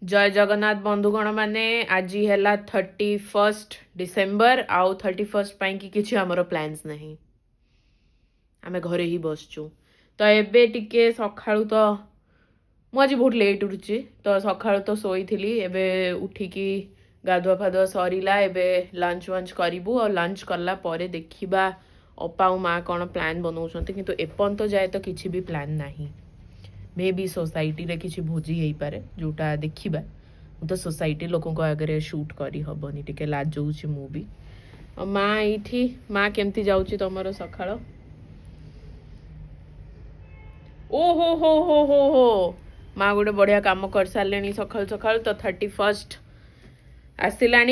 जय जगन्नाथ बंधुगण माने आज है 31 डिसेम्बर आउ 31 पाई कि किसी आमर प्लान्स नहीं आम घरे ही बसचु तो एबे टिके सकाळु तो मु आज बहुत लेट उठुची तो सकाळु तो शोई एबे उठिकी गाधुआ फाधुआ सरीला एबे लंच वंच करिबु और लंच कला परे देखिबा अप्पा और माँ कौन प्लान बनाउछन्ते किंतु एपन तो जाए तो किसी भी प्लान नहीं मे भी सोसाइटी रे किसी भोजी हो पारे जोटा देखा तो सोसाइटी लोक आगे शूट करी हबनी टिके लाजौची मु भी माँ ये माँ केमती जाऊची तुमर सकाळ ओ हो माँ गोटे बढ़िया काम कर सारे सकाल सकाल तो 31 आसला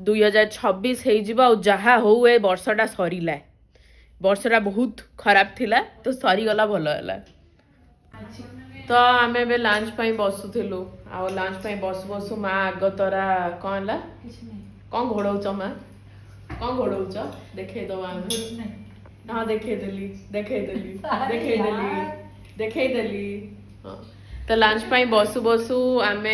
2026 हो जहा हो ए वर्षटा सरीला वर्षटा बहुत खराब थिला तो सरीगला भल है तो आम ए लंच पाई बसुलु आ लंच पाई बसु बसु माँ आग तरा कौन है कौन घोड़ौच माँ कौन घोड़ौच देखद हाँ देखदेली हाँ तो लंच पाई बसु बसु आम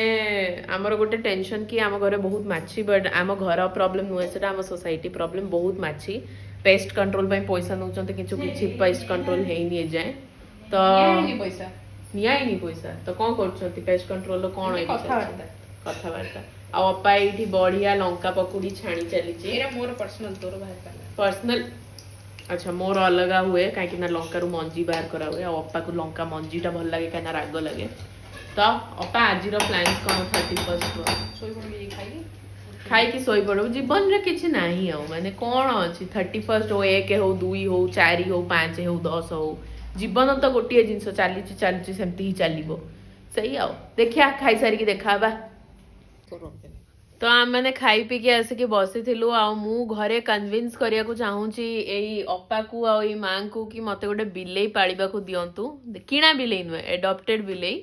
आमर गोटे टेंशन कि आम घर बहुत माछी बट आम घर प्रॉब्लम नुहे से आम सोसाइटी प्रॉब्लम बहुत माछी पेस्ट कंट्रोल पैसा नौ कि पेस्ट कंट्रोल है जाए तो पैसा नियानी पैसा तो कौन कर पेस्ट कंट्रोल कौन कथबार्ता आपा ये बढ़िया लंका पकुड़ी छाणी चली मोर पर्सनल तोर बाहर पर्सनल अच्छा मोर अलग हुए कहीं लंकार मंजी बाहर करा हुए अपा को लंका मंजीटा भल लगे कहीं राग लगे तो अपा आज प्लान कौन 31 खाई शोई पड़ो जीवन रे किसी ना माने कौन अच्छी 31 हो 1 हो 2 हो 4 हो 5 हो 10 हो जीवन तो गोटे जिनस चली सेमती ही चलो सही आओ देखिया खाई सारिकी देखा तो आम मैंने खाई पी के आसिक बसी मु घरे कन्विन्स करिया को चाहूँगी यही अपा को आ माँ को कि मत गोटे बिलेई पालिबा को दियंतु किणा बिलेई नुहे एडॉप्टेड बिलेई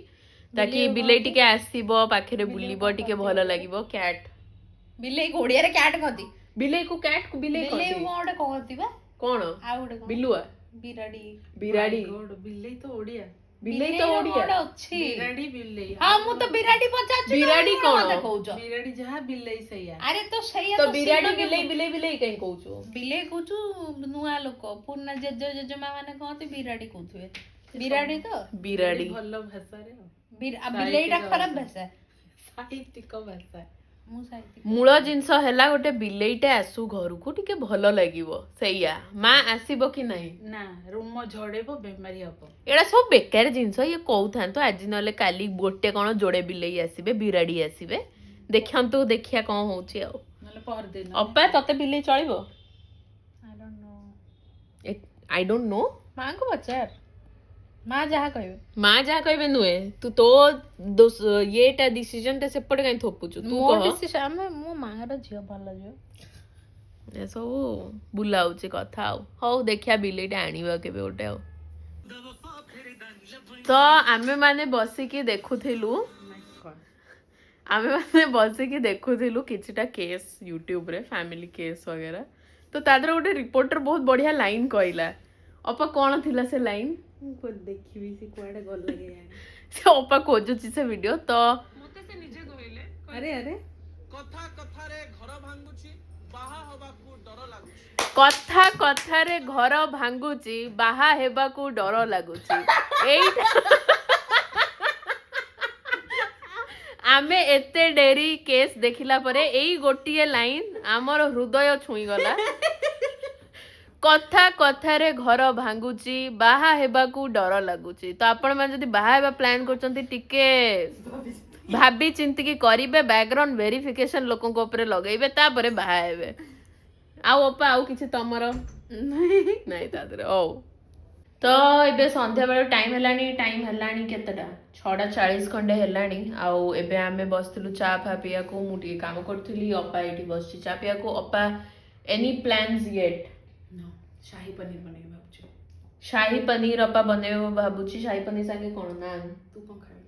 ताकि बिलेई टिके आसीबो पाखरे बुलिबो टिके भल लागिबो कैट बिलेई को ओडिया रे कैट कहती बिलेई को कैट को बिलेई बिलेई को ओडे कहती बा कोन आ ओडे बिलुआ बिराडी बिराडी बिलेई तो ओडिया बिलेई तो ओडिया अछि बिराडी बिलेई हां मु तो बिराडी पचाछु बिराडी कोन कहउछ बिराडी जहा बिलेई सैया अरे तो सैया तो बिराडी बिलेई बिलेई बिलेई कहीं कहउछु बिलेई कहउछु नुआ लोक पुना जेजे जेजेमा माने कहती बिराडी कहथुए बिराडी तो बिराडी भलो भाषा रे बिलेईटा खराब भाषा साहित्यिक भाषा मूल जिनस है गोटे बिलेईटे आसु घर को टिके भल लगिवो सैया माँ आसीबो कि नहीं ना रूम झड़ेबो बेमारी हबो एड़ा सब बेकार जिनस ये कहता तो आज नले काली गोटे कौन जोड़े बिलेई आसीबे बिराड़ी आसीबे देखंतु देखिया कौन होउची आ नले पर दिन अपा तते बिलेई चलिबो आई डोंट नो मां को पचार माँ जहाँ कहबे माँ जहाँ कहबे नुए तू तो येटा डिसीजन टे सेपटे काई थोपुछु तू मो कह डिसीजन में मो मांगर झियो भल झियो ए सब बुलाउची कथा हौ देखिया बिलेईटा आनिबा केबे गोटे आ तो आमे माने बसिकी देखुथिलु आमे माने बसिकी देखुथिलु किछिटा केस यूट्यूब रे फैमिली केस वगैरह तो तादर गोटे रिपोर्टर बहुत बढ़िया लाइन कहला अपा कौन थिला से लाइन देखिबी से कुआडे गल लगे से अपा खोजुची से वीडियो तो मते से निजे कहले अरे कथा कथा रे घर भांगुची बाहा हबाकू डर लागुची कथा कथा रे घर भांगुची बाहा हेबाकू डर लागुची एइटा आमे एते डेरी केस देखिला परे एई गोटिए लाइन आमर हृदय छुई गला कथा कथा रे घर भांगुची बाहा हेबाकू डर लागुची तो आपण माने जदी बाहा हेबा प्लान करचंती टिके भाबी चिंती की करिबे बैकग्राउंड वेरिफिकेशन लोकन को ऊपर लगेबे तापरे बाहा हेबे आउ अपा आउ किछि तमर नहीं तादरे ओ तो एबे संध्या बेला टाइम हेलानी केतटा 6:40 खंडे हेलानी आउ एबे आमे बसथिलु चा फा पिया को मुटी काम करथिली अपा एठी बसछि चा पिया को अपा एनी प्लान्स येट शाही पनीर बनेबे भाबुची शाही पनीर अपा बनेबे भाबुची शाही पनीर संगे कोन नान तू कोन खाबे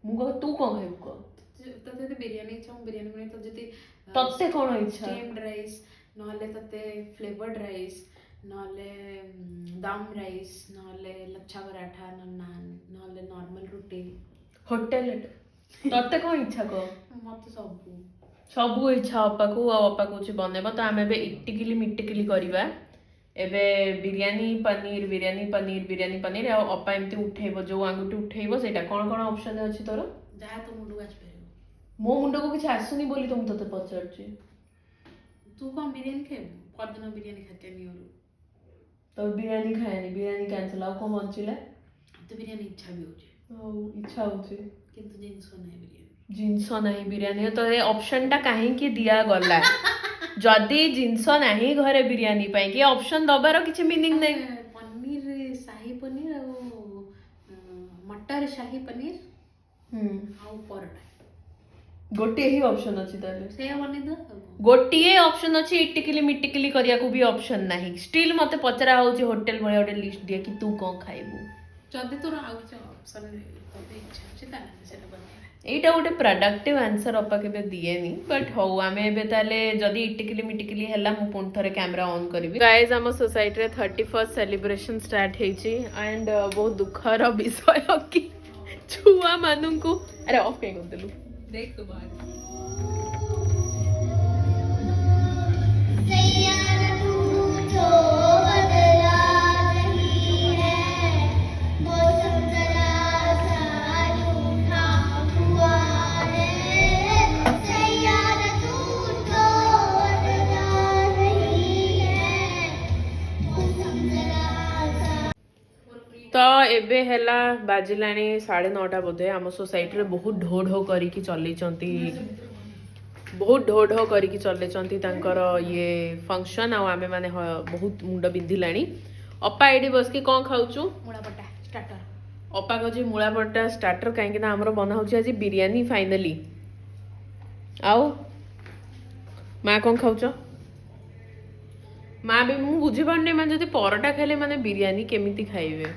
मुगो तू कोन खाइबू को तते बिरयानी इच्छा बिरयानी बने तो जति तत्ते कोन इच्छा स्टीम्ड राइस नहले तते फ्लेवर्ड राइस नहले दम राइस नहले लच्छा पराठा नान नहले नॉर्मल रोटी होटल ତତେ କଣ ଇଚ୍ଛା କହ? ମତେ ସବୁ ସବୁ ଇଚ୍ଛା ଅପାକୁ ଆଉ ଅପା କହୁଛି ବନେଇବ ତ ଆମେ ଏବେ ଇଟିକିଲି ମିଟିକିଲି କରିବା ଏବେ ବିରିୟାନୀ ପନିର ଆଉ ଅପା ଏମିତି ଉଠେଇବ ଯୋଉ ଆଙ୍ଗୁଠି ଉଠେଇବ ସେଇଟା କଣ କଣ ଅପସନ ଅଛି ତୋର ଯାହା ତ ମୁଣ୍ଡକୁ ଆସିପାରିବ। ମୋ ମୁଣ୍ଡକୁ କିଛି ଆସୁନି ବୋଲି ତ ମୁଁ ତତେ ପଚାରୁଛି ତୁ କଣ ବିରିୟାନୀ ଖାଇବୁ? ପରଦିନ ବିରିୟାନୀ ଖାଇତେ ନିଅରୁ ତ ବିରିୟାନୀ ଖାଏନି ବିରିୟାନୀ କ୍ୟାନ୍ସଲ ଆଉ କଣ ବଞ୍ଚିଲା ମତେ ବିରିୟାନୀ ଇଚ୍ଛା ବି ହଉଛି ହଉ ଇଚ୍ଛା ହଉଛି କିନ୍ତୁ ଜିନିଷ ନାହିଁ ବିରିୟାନୀ। ଜିନିଷ ନାହିଁ ବିରିୟାନୀ ତ ଏ ଅପସନଟା କାହିଁକି ଦିଆଗଲା ଯଦି ଜିନିଷ ନାହିଁ ଘରେ ବିରିୟାନୀ ପାଇଁ କି ଅପସନ ଦବାର କିଛି ମିନିଂ ନାହିଁ ପନିର ଶାହି ପନିର ଆଉ ମଟର ଶାହି ପନିର ଆଉ ପରଟା ଗୋଟିଏ ହିଁ ଅପସନ ଅଛି ତାହେଲେ ସେଇଆ ବନେଇଦବା ଆଉ କଣ। ଗୋଟିଏ ଅପସନ ଅଛି ଇଟିକିଲି ମିଟିକିଲି କରିବାକୁ ବି ଅପସନ ନାହିଁ ଷ୍ଟିଲ୍ ମତେ ପଚରା ହଉଛି ହୋଟେଲ ଭଳିଆ ଗୋଟେ ଲିଷ୍ଟ ଦିଏ କି ତୁ କଣ ଖାଇବୁ ଯଦି ତୋର ଆଉ କିଛି ଅପସନ ତତେ ଇଚ୍ଛା ଅଛି ତାହେଲେ ସେଟା ବନେଇବା। এইটা ଗୋଟେ ପ୍ରଡକ୍ଟିଭ ଆନ୍ସର ଅପା କେବେ ଦିଏନି ବଟ୍ ହଉ ଆମେ ଏବେ ତାହେଲେ ଯଦି ଇଟିକିଲି ମିଟିକିଲି ହେଲା ମୁଁ ପୁଣି ଥରେ କ୍ୟାମେରା ଅନ୍ କରିବି ଗାଇଜ ଆମ ସୋସାଇଟିରେ 31st ସେଲିବ୍ରେସନ ଷ୍ଟାର୍ଟ ହେଇଛି ଆଣ୍ଡ ବହୁତ ଦୁଃଖର ବିଷୟ କି ଛୁଆମାନଙ୍କୁ ଆରେ ଅଫ୍ କାଇଁ କରିଦେଲୁ देख तो बाहर ତ ଏବେ ହେଲା ବାଜିଲାଣି 9:30 ବୋଧେ ଆମ ସୋସାଇଟିରେ ବହୁତ ଢୋ ଢୋ କରିକି ଚଲେଇଛନ୍ତି ବହୁତ ଢୋ ଢୋ କରିକି ଚଲେଇଛନ୍ତି ତାଙ୍କର ଇଏ ଫଙ୍କସନ୍ ଆଉ ଆମେ ମାନେ ବହୁତ ମୁଣ୍ଡ ବିନ୍ଧିଲାଣି ଅପା ଏଇଠି ବସିକି କ'ଣ ଖାଉଛୁ ମୁଳାପଟା ଷ୍ଟାର୍ଟର ଅପା କହୁଛି ମୂଳାପଟା ଷ୍ଟାର୍ଟର କାହିଁକି ନା ଆମର ବନା ହେଉଛି ଆଜି ବିରିୟାନୀ ଫାଇନାଲି ଆଉ ମା କ'ଣ ଖାଉଛ ମା ବି ମୁଁ ବୁଝିପାରୁନି ମାନେ ଯଦି ପରଟା ଖାଇଲେ ମାନେ ବିରିୟାନୀ କେମିତି ଖାଇବେ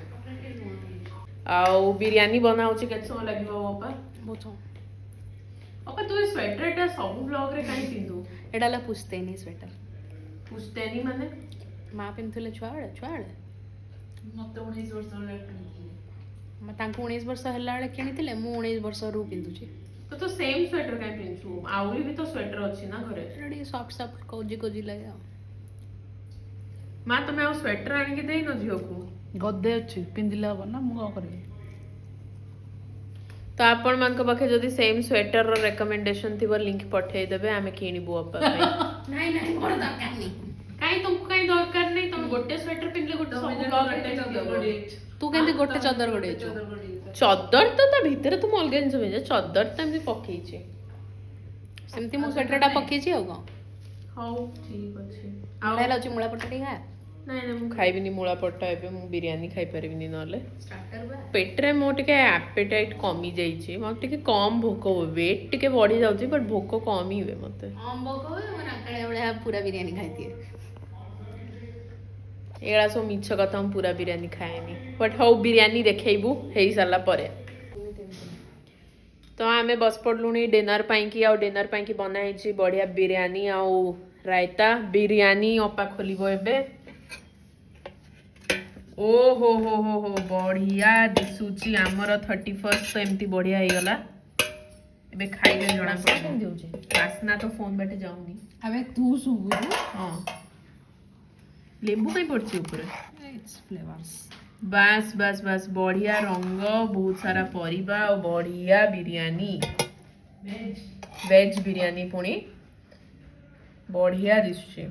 ଆଉ ବିରିୟାନୀ ବନା ହେଉଛି କେତେ ସମୟ ଲାଗିବ ଅପା ବହୁତ ଅପା ତୁ ଏ ସ୍ୱେଟରଟା ସବୁ ବ୍ଲଗରେ କାହିଁ ପିନ୍ଧୁ ଏଇଟା ହେଲା ପୁସ୍ତେନି ସ୍ୱେଟର ପୁସ୍ତେନି ମାନେ ମା ପିନ୍ଧୁଥିଲେ ଛୁଆବେଳେ मत 19 वर्ष रे ତାଙ୍କୁ 19 ବର୍ଷ ହେଲା ବେଳେ କିଣିଥିଲେ ମୁଁ 19 ବର୍ଷରୁ ପିନ୍ଧୁଛି। ତ ସେମ୍ ସ୍ୱେଟର କାହିଁ ପିନ୍ଧୁଛୁ ଆହୁରି ବି ତ ସ୍ୱେଟର ଅଛି ନା ଘରେ ଏଇଟା ଟିକେ ସଫ୍ଟ କୋଜି ଲାଗେ ଆଉ ମା ତମେ ଆଉ ସ୍ୱେଟର ଆଣିକି ଦେଇନ ଝିଅକୁ गद्दे अच्छी पिंदिला हबो ना मु का करबी ତ ଆପଣମାନଙ୍କ ପାଖେ ଯଦି ସେମ୍ ସ୍ୱେଟରର ରେକମେଣ୍ଡେସନ ଥିବ ଲିଙ୍କ ପଠେଇଦେବେ ଆମେ କିଣିବୁ ଅପା ପାଇଁ ନାଇଁ ମୋର ଦରକାର ନାହିଁ କାଇଁ ତୁମକୁ କାଇଁ ଦରକାର ନାହିଁ ତମେ ଗୋଟେ ସ୍ୱେଟର ପିନ୍ଧିଲେ ଗୋଟେ ସବୁ ବ୍ଲଗରେ ତୁ କେମିତି ଗୋଟେ ଚଦର ଗଡେଇଛୁ ଚଦର ତ ତା ଭିତରେ ତୁମ ଅଲଗା ଜିନିଷ ପିନ୍ଧେ ଚଦର ତ ଏମିତି ପକେଇଛି ସେମିତି ମୁଁ ସ୍ୱେଟରଟା ପକେଇଛି ଆଉ କଣ ହଉ ଠିକ ଅଛି ଆଉ ହେଲା ଅଛି ମୂଳାପଟା ଟିକେ ଖା ନାଇଁ ନାଇଁ ମୁଁ ଖାଇବିନି ମୂଳା ପଟା ଏବେ ମୁଁ ବିରିୟାନୀ ଖାଇପାରିବିନି ନହେଲେ ପେଟରେ ମୋ ଟିକେ ଆପେଟାଇଟ୍ କମି ଯାଇଛି ମୋତେ ଟିକେ କମ୍ ଭୋକ ହୁଏ ୱେଟ୍ ଟିକେ ବଢି ଯାଉଛି ବଟ୍ ଭୋକ କମ୍ ହିଁ ହୁଏ ମୋତେ ଭଳିଆ ପୁରା ବିରିୟାନୀ ଖାଇଦିଏ ଏଗୁଡ଼ା ସବୁ ମିଛ କଥା ମୁଁ ପୁରା ବିରିୟାନୀ ଖାଏନି ବଟ୍ ହଉ ବିରିୟାନୀ ଦେଖେଇବୁ ହେଇସାରିଲା ପରେ ତ ଆମେ ବସି ପଡ଼ିଲୁଣି ଡିନର ପାଇଁକି ଆଉ ଡିନର ପାଇଁକି ବନା ହେଇଛି ବଢ଼ିଆ ବିରିୟାନୀ ଆଉ ରାଇତା ବିରିୟାନୀ ଅପା ଖୋଲିବ ଏବେ ଓ ହୋ ବଢ଼ିଆ ଦିଶୁଛି ଆମର 31st ତ ଏମିତି ବଢ଼ିଆ ହେଇଗଲା ଏବେ ଖାଇଲେ ଜଣା ପଡ଼ିବ ବାସ୍ନା ତ ଫୋନ୍ ବାଟେ ଯାଉନି अबे तू सुबुरु ହଁ ଲେମ୍ବୁ କାଇଁ ପଡିଛି ଉପରେ इट्स फ्लेवर्स ବାସ୍ ବାସ୍ ବାସ୍ ବଢ଼ିଆ ରଙ୍ଗ ବହୁତ ସାରା ପରିବା ଆଉ ବଢ଼ିଆ ବିରିୟାନୀ ଭେଜ୍ ବିରିୟାନୀ ପୁଣି ବଢ଼ିଆ ଦିଶୁଛି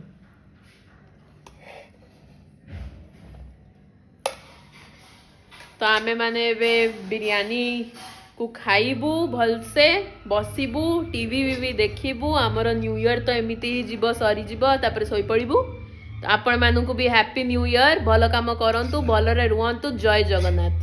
ତ ଆମେ ମାନେ ଏବେ ବିରିୟାନୀ କୁ ଖାଇବୁ ଭଲସେ ବସିବୁ ଟିଭି ବିଭି ଦେଖିବୁ ଆମର ନ୍ୟୁ ଇୟର ତ ଏମିତି ହିଁ ଯିବ ସରିଯିବ ତାପରେ ଶୋଇପଡ଼ିବୁ ଆପଣମାନଙ୍କୁ ବି ହ୍ୟାପି ନ୍ୟୁ ଇୟର ଭଲ କାମ କରନ୍ତୁ ଭଲରେ ରୁହନ୍ତୁ ଜୟ ଜଗନ୍ନାଥ